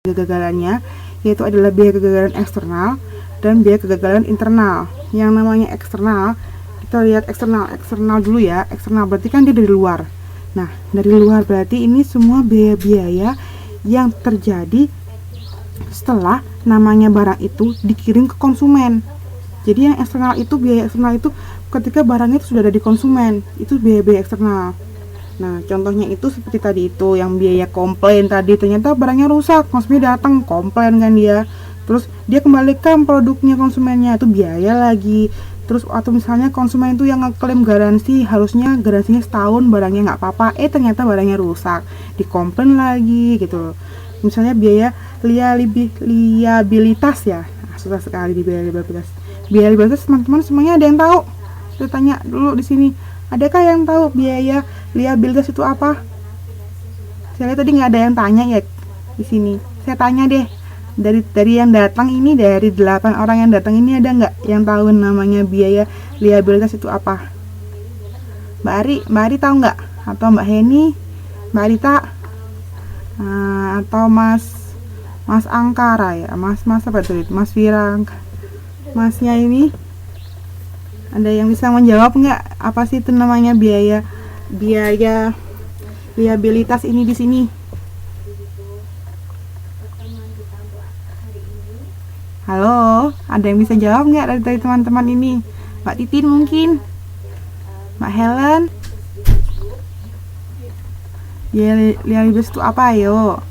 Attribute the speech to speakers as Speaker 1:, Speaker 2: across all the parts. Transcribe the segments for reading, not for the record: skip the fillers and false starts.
Speaker 1: kegagalannya, yaitu adalah biaya kegagalan eksternal dan biaya kegagalan internal. Yang namanya eksternal, kita lihat eksternal dulu ya. Eksternal berarti kan dia dari luar. Nah, dari luar berarti ini semua biaya-biaya yang terjadi setelah namanya barang itu dikirim ke konsumen. Jadi yang eksternal itu, biaya eksternal itu ketika barangnya itu sudah ada di konsumen, itu biaya-biaya eksternal. Nah, contohnya itu seperti tadi itu, yang biaya komplain tadi, ternyata barangnya rusak, konsumen datang komplain kan dia. Terus dia kembalikan produknya konsumennya, itu biaya lagi. Terus atau misalnya konsumen itu yang ngeklaim garansi, harusnya garansinya setahun, barangnya nggak apa-apa, ternyata barangnya rusak, dikomplain lagi gitu. Misalnya biaya liabilitas ya, susah sekali di biaya liabilitas. Biaya liabilitas teman-teman semuanya ada yang tahu? Saya tanya dulu di sini, adakah yang tahu biaya liabilitas itu apa? Saya lihat tadi nggak ada yang tanya ya di sini. Saya tanya deh, dari yang datang ini, dari 8 orang yang datang ini, ada nggak yang tahu namanya biaya liabilitas itu apa? Mbak Ari tahu nggak? Atau Mbak Heni, Mbak Rita, atau Mas Angkara ya, Mas apa itu? Mas Firang, Masnya ini, ada yang bisa menjawab nggak? Apa sih itu namanya biaya liabilitas ini di sini? Halo, ada yang bisa jawab nggak dari teman-teman ini? Mbak Titin mungkin, Mbak Helen. Biaya liabilitas itu apa? Ayo.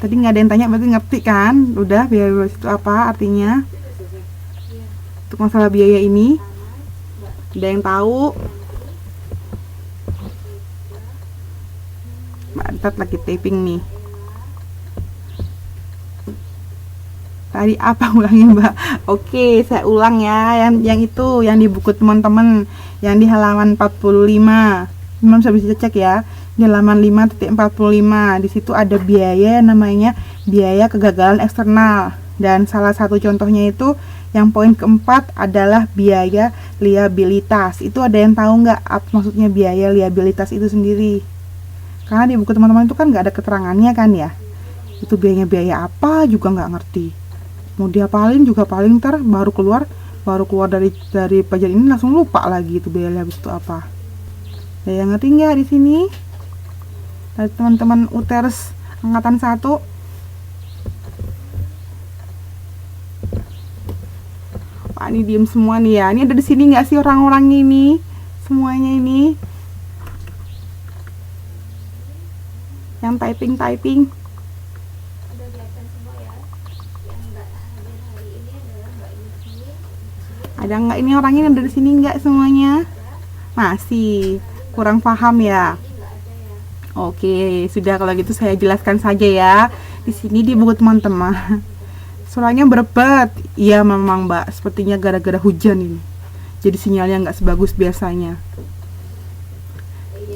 Speaker 1: Tadi nggak ada yang tanya, berarti ngerti kan? Udah, biaya liabilitas itu apa artinya? Untuk masalah biaya ini, ada yang tahu? Mbak Tat lagi taping nih. Tadi apa, ulangin Mbak? Oke, saya ulang ya. Yang itu, yang di buku teman-teman, yang di halaman 45. Teman bisa cek ya. Di halaman 5.45. Di situ ada biaya namanya biaya kegagalan eksternal. Dan salah satu contohnya itu yang poin keempat adalah biaya liabilitas. Itu ada yang tahu nggak apa maksudnya biaya liabilitas itu sendiri? Karena di buku teman-teman itu kan nggak ada keterangannya kan ya. Itu biayanya biaya apa juga nggak ngerti. Mau diapalin juga paling ntar baru keluar dari pelajaran ini langsung lupa lagi itu biaya liabilitas itu apa. Ada yang ngerti nggak di sini? Dari teman-teman UTERS angkatan 1. Wah, ini diem semua nih ya. Ini ada di sini nggak sih orang-orangnya ini? Semuanya ini. Yang typing. Ada nggak ini orangnya ada di sini nggak semuanya? Masih kurang paham ya? Oke, sudah kalau gitu saya jelaskan saja ya. Di sini di buku teman-teman. Suaranya berebet. Iya memang Mbak, sepertinya gara-gara hujan ini. Jadi sinyalnya nggak sebagus biasanya.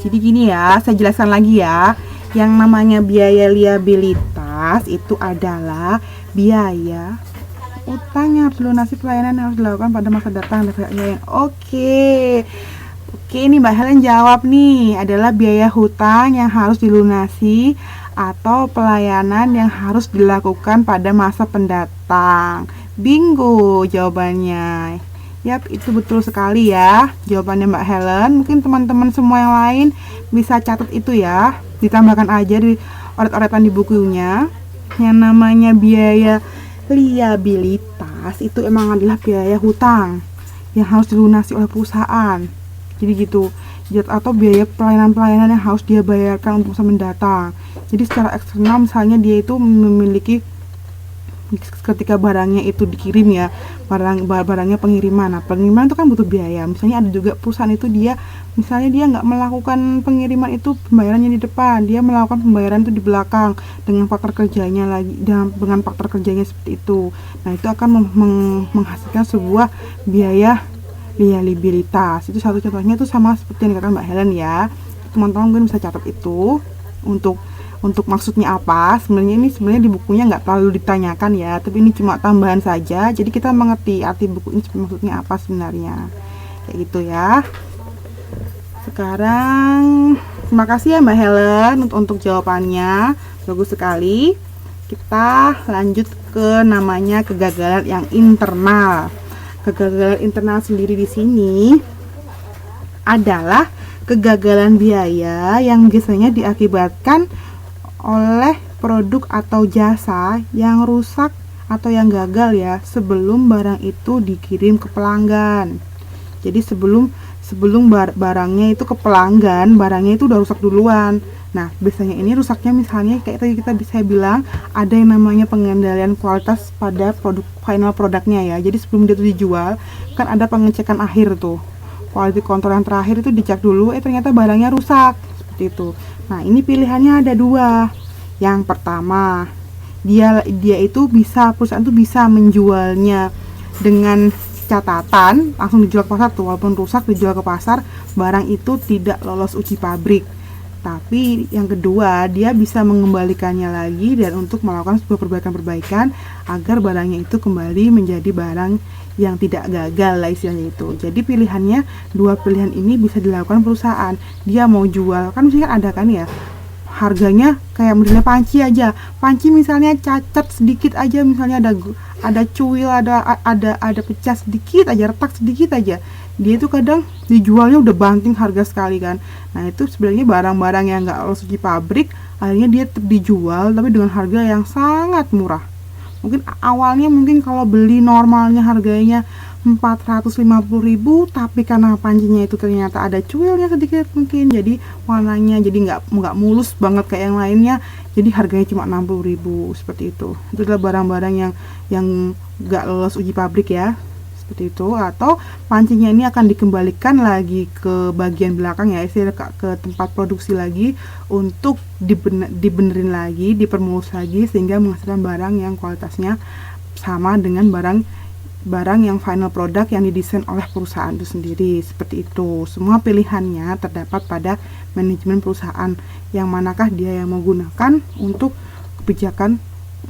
Speaker 1: Jadi gini ya, saya jelaskan lagi ya. Yang namanya biaya liabilitas itu adalah biaya utang yang harus dilunasi, pelayanan yang harus dilakukan pada masa datang. Oke, ini Mbak Helen jawab nih, adalah biaya hutang yang harus dilunasi atau pelayanan yang harus dilakukan pada masa pendatang. Bingo jawabannya. Yap, itu betul sekali ya jawabannya Mbak Helen. Mungkin teman-teman semua yang lain bisa catat itu ya. Ditambahkan aja di oret-oretan di bukunya. Yang namanya biaya liabilitas itu emang adalah biaya hutang yang harus dilunasi oleh perusahaan. Jadi gitu. Atau biaya pelayanan-pelayanan yang harus dia bayarkan untuk masa mendatang. Jadi secara eksternal misalnya dia itu memiliki ketika barangnya itu dikirim ya, barangnya pengiriman. Nah, pengiriman itu kan butuh biaya. Misalnya ada juga perusahaan itu dia nggak melakukan pengiriman itu pembayarannya di depan, dia melakukan pembayaran itu di belakang dengan partner kerjanya lagi, dengan partner kerjanya seperti itu. Nah, itu akan menghasilkan sebuah biaya liabilitas. Itu satu contohnya itu sama seperti yang dikatakan Mbak Helen ya. Teman-teman mungkin bisa catat itu untuk maksudnya apa. Sebenarnya di bukunya nggak terlalu ditanyakan ya, tapi ini cuma tambahan saja. Jadi kita mengerti arti buku ini maksudnya apa sebenarnya. Kayak gitu ya. Sekarang terima kasih ya Mbak Helen untuk jawabannya. Bagus sekali. kita lanjut ke namanya kegagalan yang internal. Kegagalan internal sendiri di sini adalah kegagalan biaya yang biasanya diakibatkan oleh produk atau jasa yang rusak atau yang gagal ya sebelum barang itu dikirim ke pelanggan. Jadi sebelum barangnya itu ke pelanggan, barangnya itu udah rusak duluan. Nah, biasanya ini rusaknya misalnya kayak tadi kita bisa bilang ada yang namanya pengendalian kualitas pada final produknya ya. Jadi sebelum dia itu dijual, kan ada pengecekan akhir tuh. Quality control yang terakhir itu dicek dulu, ternyata barangnya rusak. Seperti itu. Nah, ini pilihannya ada dua. Yang pertama, dia itu perusahaan itu bisa menjualnya dengan catatan langsung dijual ke pasar tuh, walaupun rusak dijual ke pasar, barang itu tidak lolos uji pabrik. Tapi yang kedua, dia bisa mengembalikannya lagi dan untuk melakukan sebuah perbaikan agar barangnya itu kembali menjadi barang yang tidak gagal lah istilahnya itu. Jadi pilihannya, dua pilihan ini bisa dilakukan perusahaan. Dia mau jual, kan misalnya ada kan ya, harganya kayak modelnya panci aja. Panci misalnya cacat sedikit aja, misalnya ada cuil, ada pecah sedikit aja, retak sedikit aja. Dia itu kadang dijualnya udah banting harga sekali kan. Nah, itu sebenarnya barang-barang yang nggak lolos uji pabrik, akhirnya dia tetap dijual tapi dengan harga yang sangat murah. Mungkin awalnya kalau beli normalnya harganya 450.000, tapi karena pancinya itu ternyata ada cuilnya sedikit mungkin, jadi warnanya jadi nggak mulus banget kayak yang lainnya, jadi harganya cuma 60.000 seperti itu. Itu adalah barang-barang yang nggak lolos uji pabrik ya, seperti itu. Atau pancinya ini akan dikembalikan lagi ke bagian belakang ya, ke tempat produksi lagi untuk dibenerin lagi, dipermulus lagi sehingga menghasilkan barang yang kualitasnya sama dengan barang yang final product yang didesain oleh perusahaan itu sendiri. Seperti itu. Semua pilihannya terdapat pada manajemen perusahaan yang manakah dia yang mau gunakan untuk kebijakan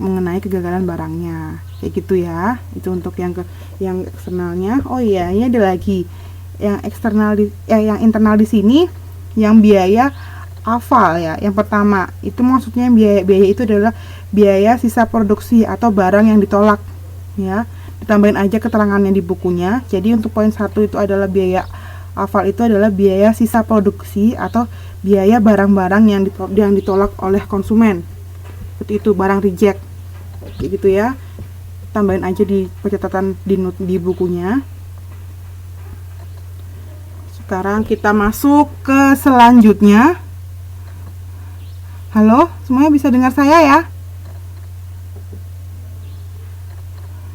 Speaker 1: mengenai kegagalan barangnya. Kayak gitu ya. Itu untuk yang eksternalnya. Oh iya, ini ada lagi yang eksternal yang internal di sini, yang biaya aval ya. Yang pertama, itu maksudnya biaya itu adalah biaya sisa produksi atau barang yang ditolak ya. Ditambahin aja keterangannya di bukunya. Jadi untuk poin 1 itu adalah biaya aval, itu adalah biaya sisa produksi atau biaya barang-barang yang ditolak oleh konsumen. Seperti itu, barang reject. Kayak gitu ya. Tambahin aja di pencatatan di bukunya. Sekarang kita masuk ke selanjutnya. Halo, semuanya bisa dengar saya ya?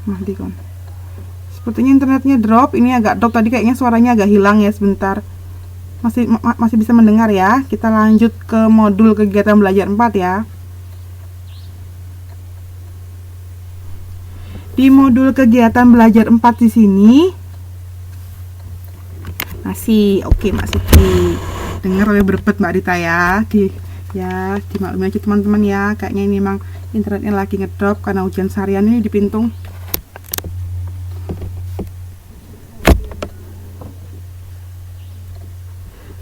Speaker 1: Mati kan. Sepertinya internetnya drop. Ini agak drop tadi, kayaknya suaranya agak hilang ya sebentar. Masih bisa mendengar ya. Kita lanjut ke modul kegiatan belajar 4 ya. Di modul kegiatan belajar 4 di sini masih oke Mbak Siti. Dengar oleh berbet Mbak Rita ya. Dimaklumi aja teman-teman ya. Kayaknya ini memang internetnya lagi ngedrop karena ujian seharian ini di Pintung.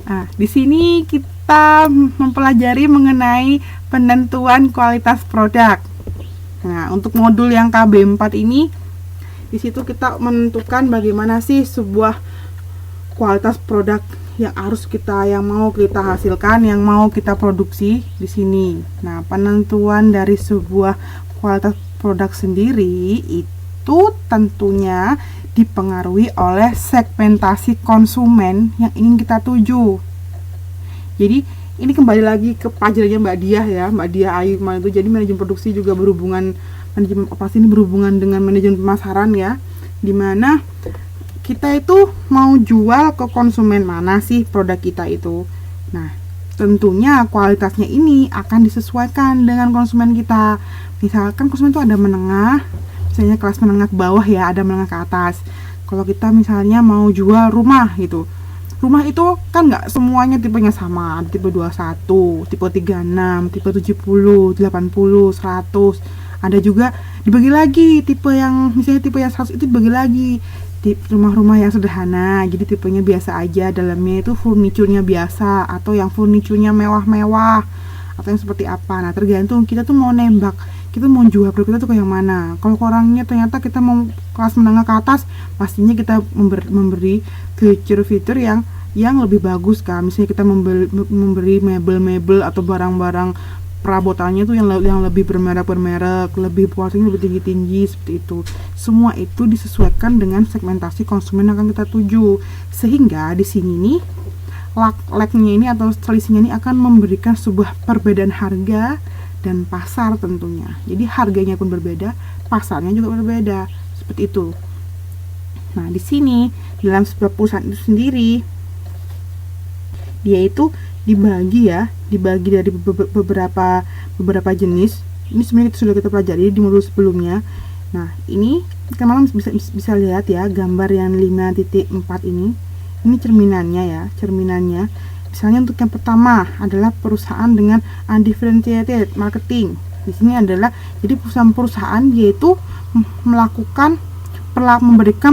Speaker 1: Nah, di sini kita mempelajari mengenai penentuan kualitas produk. Nah, untuk modul yang KB4 ini, di situ kita menentukan bagaimana sih sebuah kualitas produk yang mau kita hasilkan, yang mau kita produksi di sini. Nah, penentuan dari sebuah kualitas produk sendiri itu tentunya dipengaruhi oleh segmentasi konsumen yang ingin kita tuju. Jadi ini kembali lagi ke pelajarannya Mbak Diah ya, Mbak Diah Ayu kemarin itu. Jadi manajemen produksi juga manajemen operasi ini berhubungan dengan manajemen pemasaran ya, dimana kita itu mau jual ke konsumen mana sih produk kita itu. Nah, tentunya kualitasnya ini akan disesuaikan dengan konsumen kita. Misalkan konsumen itu ada menengah, misalnya kelas menengah ke bawah ya, ada menengah ke atas. Kalau kita misalnya mau jual rumah gitu, rumah itu kan nggak semuanya tipenya sama. Ada tipe 21, tipe 36, tipe 70, 80, 100. Ada juga dibagi lagi tipe yang misalnya tipe yang 100 itu dibagi lagi rumah-rumah yang sederhana, jadi tipenya biasa aja, dalamnya itu furniturnya biasa, atau yang furniturnya mewah-mewah, atau yang seperti apa. Nah, tergantung kita tuh mau nembak kita mau jual produk kita tuh ke yang mana. Kalau orangnya ternyata kita mau kelas menengah ke atas, pastinya kita memberi fitur-fitur yang lebih bagus kan. Misalnya kita memberi mebel-mebel atau barang-barang perabotannya tuh yang lebih bermerek, lebih kualitasnya lebih tinggi-tinggi seperti itu. Semua itu disesuaikan dengan segmentasi konsumen yang akan kita tuju. Sehingga di sini nih lagnya ini atau selisihnya ini akan memberikan sebuah perbedaan harga dan pasar tentunya. Jadi harganya pun berbeda, pasarnya juga berbeda. Seperti itu. Nah, di sini dalam sebuah perusahaan itu sendiri dia itu dibagi dari beberapa jenis. Ini sebenarnya sudah kita pelajari di modul sebelumnya. Nah, ini kalian bisa lihat ya gambar yang 5.4 ini. Ini cerminannya. Misalnya untuk yang pertama adalah perusahaan dengan undifferentiated marketing. Di sini adalah jadi perusahaan yaitu memberikan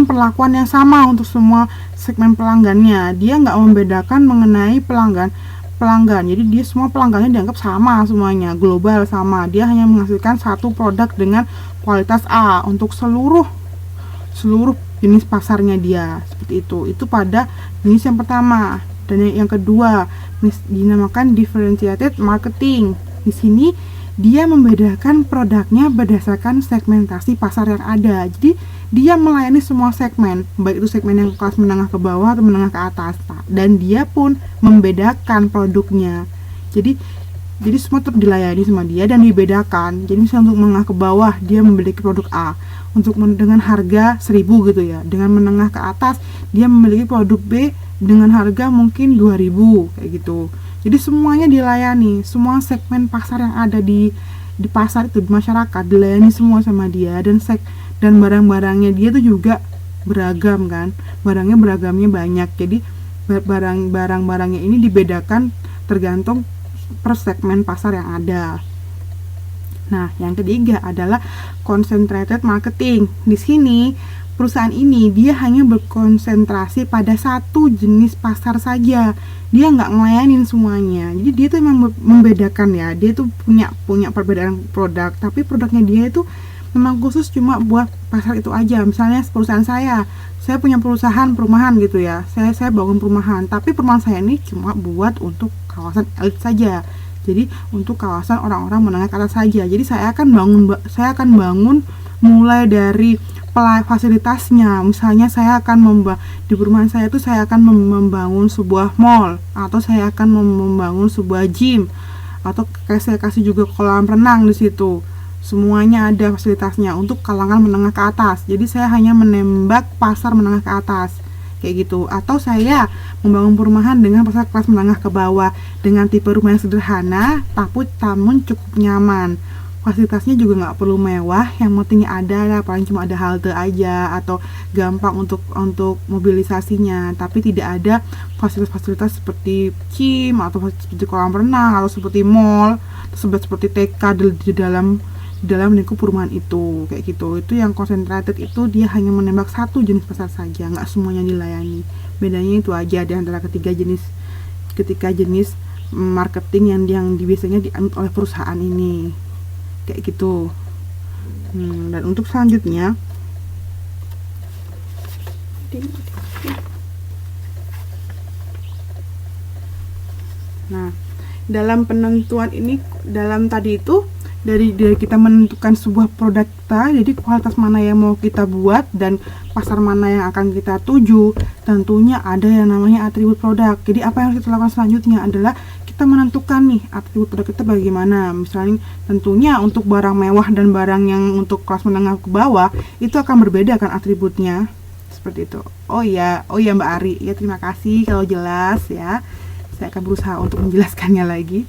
Speaker 1: perlakuan yang sama untuk semua segmen pelanggannya. Dia nggak membedakan mengenai pelanggan. Jadi dia semua pelanggannya dianggap sama semuanya, global sama. Dia hanya menghasilkan satu produk dengan kualitas A untuk seluruh jenis pasarnya dia. Seperti itu. Itu pada jenis yang pertama. Dan yang kedua dinamakan differentiated marketing. Di sini dia membedakan produknya berdasarkan segmentasi pasar yang ada. Jadi dia melayani semua segmen, baik itu segmen yang kelas menengah ke bawah atau menengah ke atas. Dan dia pun membedakan produknya. Jadi semua tetap dilayani sama dia dan dibedakan. Jadi misalnya untuk menengah ke bawah dia memiliki produk A untuk dengan harga 1.000 gitu ya. Dengan menengah ke atas dia memiliki produk B dengan harga mungkin 2.000 kayak gitu. Jadi semuanya dilayani, semua segmen pasar yang ada di pasar itu, di masyarakat dilayani semua sama dia. Dan barang-barangnya dia tuh juga beragam kan, beragamnya banyak. Jadi barang-barangnya ini dibedakan tergantung per segmen pasar yang ada. Nah, yang ketiga adalah concentrated marketing. Di sini perusahaan ini dia hanya berkonsentrasi pada satu jenis pasar saja. Dia nggak ngelayanin semuanya. Jadi dia tuh memang membedakan ya. Dia tuh punya perbedaan produk, tapi produknya dia itu memang khusus cuma buat pasar itu aja. Misalnya perusahaan saya punya perusahaan perumahan gitu ya. Saya bangun perumahan, tapi perumahan saya ini cuma buat untuk kawasan elit saja. Jadi untuk kawasan orang-orang menengah ke atas saja. Jadi saya akan bangun mulai dari fasilitasnya. Misalnya saya akan di perumahan saya itu saya akan membangun sebuah mall, atau saya akan membangun sebuah gym, atau saya kasih juga kolam renang di situ. Semuanya ada fasilitasnya untuk kalangan menengah ke atas. Jadi saya hanya menembak pasar menengah ke atas kayak gitu. Atau saya membangun perumahan dengan pasar kelas menengah ke bawah dengan tipe rumah yang sederhana namun cukup nyaman. Fasilitasnya juga nggak perlu mewah, yang penting ada lah, paling cuma ada halte aja atau gampang untuk mobilisasinya, tapi tidak ada fasilitas-fasilitas seperti gym atau seperti kolam renang atau seperti mall atau seperti TK di dalam lingkup perumahan itu kayak gitu. Itu yang concentrated itu dia hanya menembak satu jenis pasar saja, nggak semuanya dilayani. Bedanya itu aja di antara ketiga jenis marketing yang biasanya dianut oleh perusahaan ini kayak gitu. Dan untuk selanjutnya dalam penentuan ini, dalam tadi itu dari kita menentukan sebuah produk kita, jadi kualitas mana yang mau kita buat dan pasar mana yang akan kita tuju, tentunya ada yang namanya atribut produk. Jadi apa yang harus kita lakukan selanjutnya adalah kita menentukan nih atribut produk kita bagaimana. Misalnya tentunya untuk barang mewah dan barang yang untuk kelas menengah ke bawah itu akan berbeda kan atributnya, seperti itu. Oh ya Mbak Ari, ya terima kasih kalau jelas ya. Saya akan berusaha untuk menjelaskannya lagi,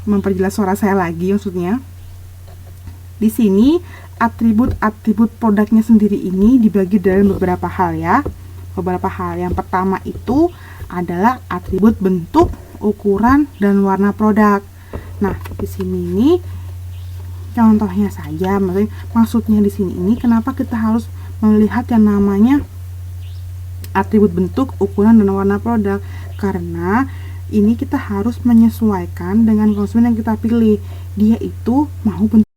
Speaker 1: memperjelas suara saya lagi maksudnya. Di sini atribut produknya sendiri ini dibagi dalam beberapa hal ya. Yang pertama itu adalah atribut bentuk, ukuran, dan warna produk. Nah, di sini ini contohnya saja, maksudnya di sini ini kenapa kita harus melihat yang namanya atribut bentuk, ukuran, dan warna produk, karena ini kita harus menyesuaikan dengan konsumen yang kita pilih. Dia itu mau bentuk